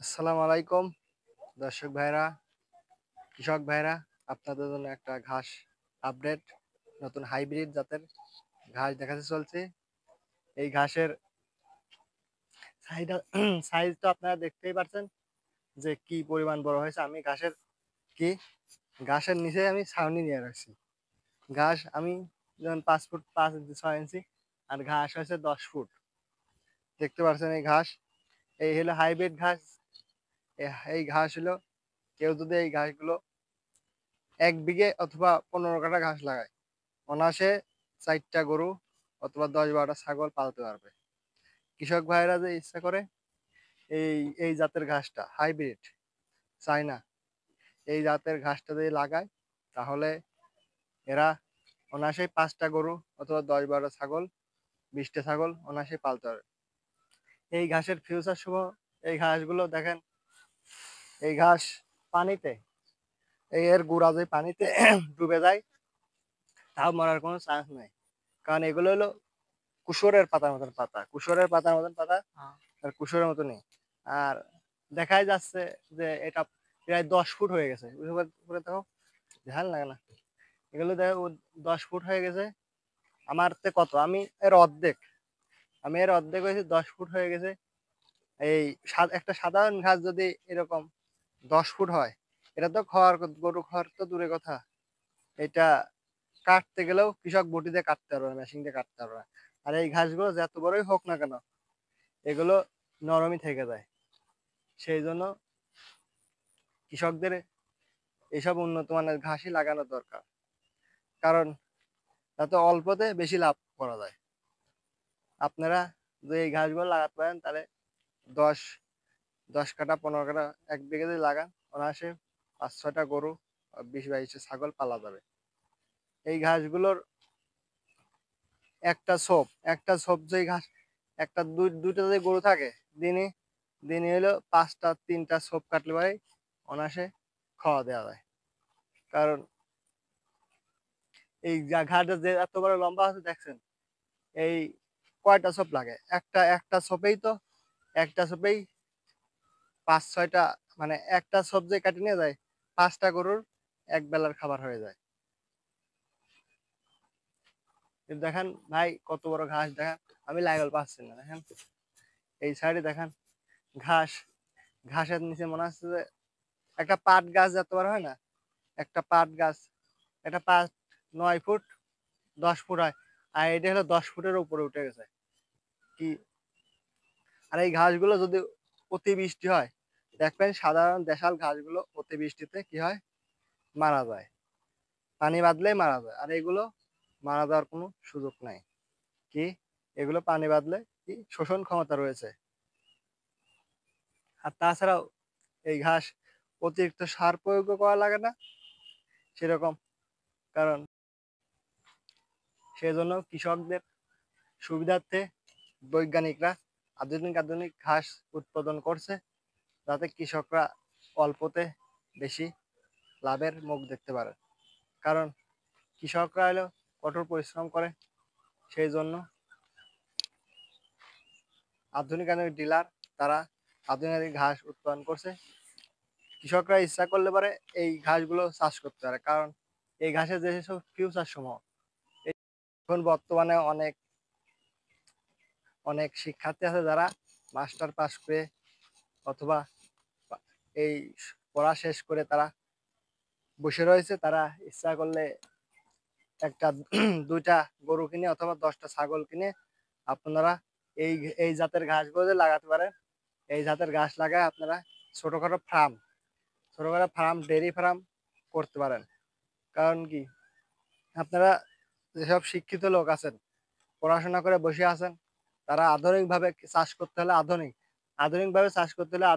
আসসালামু আলাইকুম দর্শক ভাইরা, কৃষক ভাইরা। আপনাদের জন্য একটা ঘাস আপডেট, নতুন হাইব্রিড জাতের ঘাস দেখাতে চলছে। এই ঘাসের সাইজ তো আপনারা দেখতেই পাচ্ছেন যে কি পরিমাণ বড় হয়েছে। আমি কি ঘাসের নিচে আমি ছাউনি নিয়ে রাখছি। ঘাস আমি যেমন 5 ফুট 5 ইঞ্চি 6 ইঞ্চি, আর ঘাস হয়েছে 10 ফুট। দেখতে পাচ্ছেন এই ঘাস, এই হলো হাইব্রিড ঘাস। এই ঘাস হলো, কেউ যদি এই ঘাসগুলো 1 বিঘে অথবা 15 কাঠা ঘাস লাগায়, অনায়াসে 4টা গরু অথবা 10-12টা ছাগল পালতে পারবে। কৃষক ভাইরা যে ইচ্ছা করে এই এই জাতের ঘাসটা হাইব্রিড চায়না, এই জাতের ঘাসটা যদি লাগায়, তাহলে এরা অনায়াসেই 5টা গরু অথবা 10-12টা ছাগল, 20টা ছাগল অনায়াসেই পালতে পারবে। এই ঘাসের ফিউচার সহ এই ঘাসগুলো দেখেন, এই ঘাস পানিতে, এর গুঁড়া যে পানিতে ডুবে যায়, তাও মরার কোনো চান্স নেই। কারণ এগুলো হলো কুশরের পাতার মতন পাতা, কুশরের পাতার মতন পাতা, আর কুশরের মতনই। আর দেখাই যাচ্ছে যে এটা প্রায় 10 ফুট হয়ে গেছে। উপরে দেখো, ঝাল লাগে না, এগুলো দেখো 10 ফুট হয়ে গেছে। আমার তে কত, এর অর্ধেক আমি এর অর্ধেক হয়েছে, 10 ফুট হয়ে গেছে। এই একটা সাধারণ ঘাস যদি এরকম 10 ফুট হয়, এটা তো গরু খাওয়ার তো দূরের কথা, এটা কাটতে গেলেও কৃষক বটি দিয়ে কাটতে পারবে না, মেশিন দিয়ে কাটতে পারবে না। আর এই ঘাসগুলো যত বড়ই হোক না কেন, এগুলো নরমই থেকে যায়। সেই জন্য কৃষকদের এইসব উন্নত মানের ঘাসই লাগানো দরকার, কারণ তাতে অল্পতে বেশি লাভ করা যায়। আপনারা যদি এই ঘাসগুলো লাগাতে পারেন, তাহলে 10 10 কাঠা 15 কাঠা 1 বিঘে যদি লাগান, অনায়াসে 5-6টা গরু, 20-22টা ছাগল পালা যাবে। এই ঘাসগুলোর একটা ছোপ যে ঘাস, দুইটা যদি গরু থাকে, দিনে দিনে হলো 5টা 3টা ছোপ কাটলে পরে অনায়াসে খাওয়া দেওয়া যায়। কারণ এই ঘাসটা যে এত বড় লম্বা আছে দেখছেন, এই কয়টা ছোপ লাগে, একটা ছোপেই তো, একটা ছোপেই 5-6টা, মানে একটা ছোপ যে কাটি নিয়ে যায়, 5টা গরুর এক বেলার খাবার হয়ে যায়। কিন্তু দেখেন ভাই, কত বড় ঘাস দেখেন, আমি লাগাল পাচ্ছি না। দেখেন এই সাইডে দেখেন ঘাস, ঘাসের নিচে মনে হচ্ছে যে একটা পাট গাছ যত বড় হয় না, একটা পাট গাছ, একটা পাট 9 ফুট 10 ফুট হয়, আর এটা হলো 10 ফুটের উপরে উঠে গেছে। কি, আর এই ঘাসগুলো যদি অতিবৃষ্টি হয়, দেখবেন সাধারণ দেশাল ঘাসগুলো অতিবৃষ্টিতে কি হয়, মারা যায়। পানি বাঁধলেই মারা যায়, আর এগুলো মারা যাওয়ার কোনো সুযোগ নাই। কি, এগুলো পানি বাঁধলে কি শোষণ ক্ষমতা রয়েছে। আর তাছাড়াও এই ঘাস অতিরিক্ত সার প্রয়োগ করা লাগে না সেরকম, কারণ সেজন্য কৃষকদের সুবিধার্থে বৈজ্ঞানিকরা আধুনিক আধুনিক ঘাস উৎপাদন করছে, যাতে কৃষকরা অল্পতে বেশি লাভের মুখ দেখতে পারে। কারণ কৃষকরা হলো কঠোর পরিশ্রম করে, সেই জন্য আধুনিক আধুনিক ডিলার, তারা আধুনিক আধুনিক ঘাস উৎপাদন করছে। কৃষকরা ইচ্ছা করলে পারে এই ঘাসগুলো চাষ করতে পারে, কারণ এই ঘাসের যেসব ফিউচার সমূহ, এখন বর্তমানে অনেক অনেক শিক্ষার্থী আছে যারা মাস্টার পাস করে অথবা এই পড়া শেষ করে তারা বসে রয়েছে। তারা ইচ্ছা করলে একটা 2টা গরু কিনে অথবা 10টা ছাগল কিনে আপনারা এই এই জাতের ঘাসগুলো লাগাতে পারেন। এই জাতের ঘাস লাগায় আপনারা ছোটখাটো ফার্ম, ছোটখাটো ফার্ম, ডেয়ারি ফার্ম করতে পারেন। কারণ কি, আপনারা যেসব শিক্ষিত লোক আছেন, পড়াশোনা করে বসে আছেন, তারা আধুনিকভাবে চাষ করতে হলে আধুনিকভাবে চাষ করতে হলে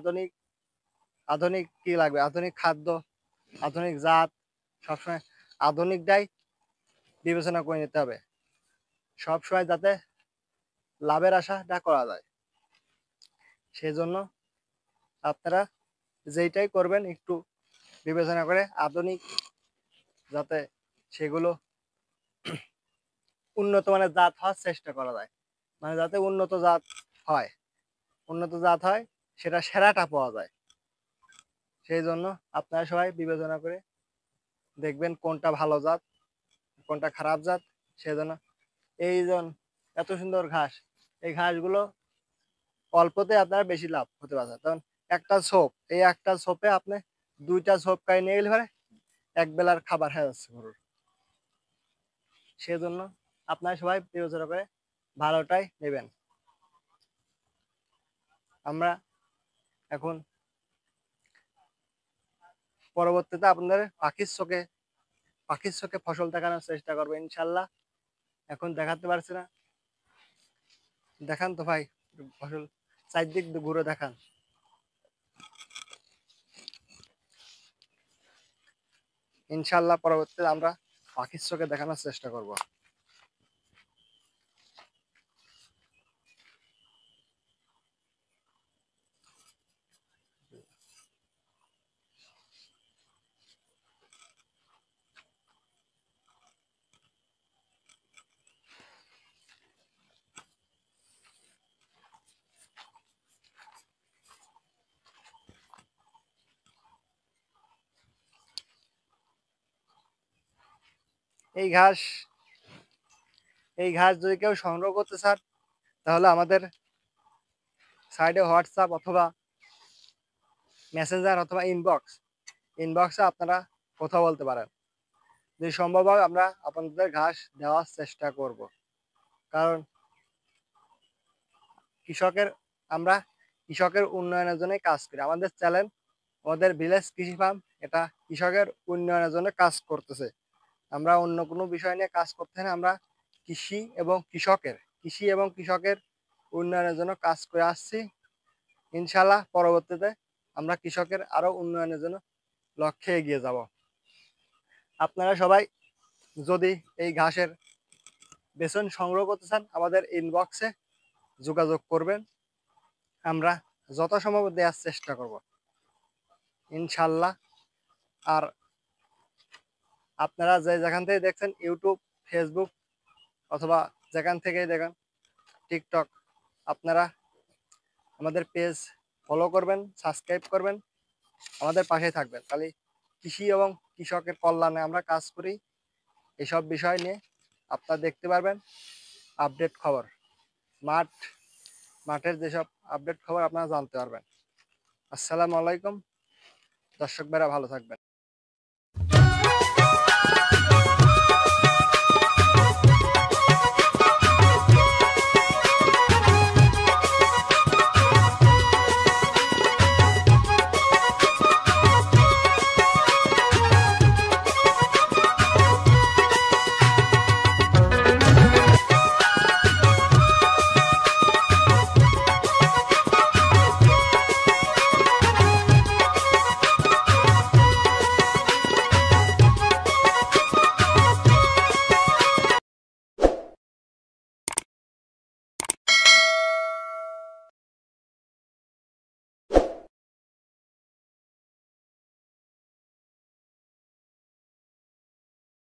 আধুনিক কি লাগবে, আধুনিক খাদ্য, আধুনিক জাত, সবসময় আধুনিকটাই বিবেচনা করে নিতে হবে, সবসময় যাতে লাভের আশাটা করা যায়। সেজন্য আপনারা যেইটাই করবেন একটু বিবেচনা করে আধুনিক, যাতে সেগুলো উন্নত মানের জাত হওয়ার চেষ্টা করা যায়, মানে যাতে উন্নত জাত হয়, উন্নত জাত হয়, সেটা সেরাটা পাওয়া যায়। সেই জন্য আপনারা সবাই বিবেচনা করে দেখবেন কোনটা ভালো জাত, কোনটা খারাপ জাত। সেজন্য এই এত সুন্দর ঘাস, এই ঘাসগুলো অল্পতে আপনার বেশি লাভ হতে পারে। কারণ একটা ছোপ, এই একটা ছোপে আপনি 2টা ছোপ কাই নিয়ে গেলে পরে এক বেলার খাবার হয়ে যাচ্ছে গরুর। সেজন্য আপনারা সবাই বিবেচনা করে ভালোটাই নেবেন। আমরা এখন পরবর্তীতে আপনাদের পাখির চোখে ফসল দেখানোর চেষ্টা করবো ইনশাল্লাহ। এখন দেখাতে পারছি না, দেখান তো ভাই ফসল চারদিক ঘুরে দেখান। ইনশাল্লাহ পরবর্তীতে আমরা পাখির চোখে দেখানোর চেষ্টা করব। এই ঘাস এই ঘাস যদি কেউ সংগ্রহ করতে চান তাহলে আমাদের সাইডে হোয়াটসঅ্যাপ অথবা মেসেঞ্জার অথবা ইনবক্সে আপনারা কথা বলতে পারেন। যদি সম্ভব হয় আমরা আপনাদের ঘাস দেওয়ার চেষ্টা করব। কারণ কৃষকের আমরা কৃষকের উন্নয়নের জন্য কাজ করি। আমাদের চ্যানেল, আমাদের ভিলেজ কৃষি ফার্ম, এটা কৃষকের উন্নয়নের জন্য কাজ করতেছে। আমরা অন্য কোনো বিষয় নিয়ে কাজ করতে না, আমরা কৃষি এবং কৃষকের উন্নয়নের জন্য কাজ করে আসছি। ইনশাল্লাহ পরবর্তীতে আমরা কৃষকের আরো উন্নয়নের জন্য লক্ষ্যে এগিয়ে যাব। আপনারা সবাই যদি এই ঘাসের বেতন সংগ্রহ করতে চান আমাদের ইনবক্সে যোগাযোগ করবেন, আমরা যথাসম্ভব দেওয়ার চেষ্টা করব ইনশাল্লাহ। আর আপনারা যেখান থেকে দেখছেন, ইউটিউব, ফেসবুক অথবা যেখান থেকেই দেখেন, টিকটক, আপনারা আমাদের পেজ ফলো করবেন, সাবস্ক্রাইব করবেন, আমাদের পাশে থাকবেন। তাহলে কৃষি এবং কৃষকের কল্যাণে আমরা কাজ করি, এসব বিষয় নিয়ে আপনারা দেখতে পারবেন। আপডেট খবর, মাঠের যেসব আপডেট খবর আপনারা জানতে পারবেন। আসসালামু আলাইকুম, দর্শক ভাইরা ভালো থাকবেন।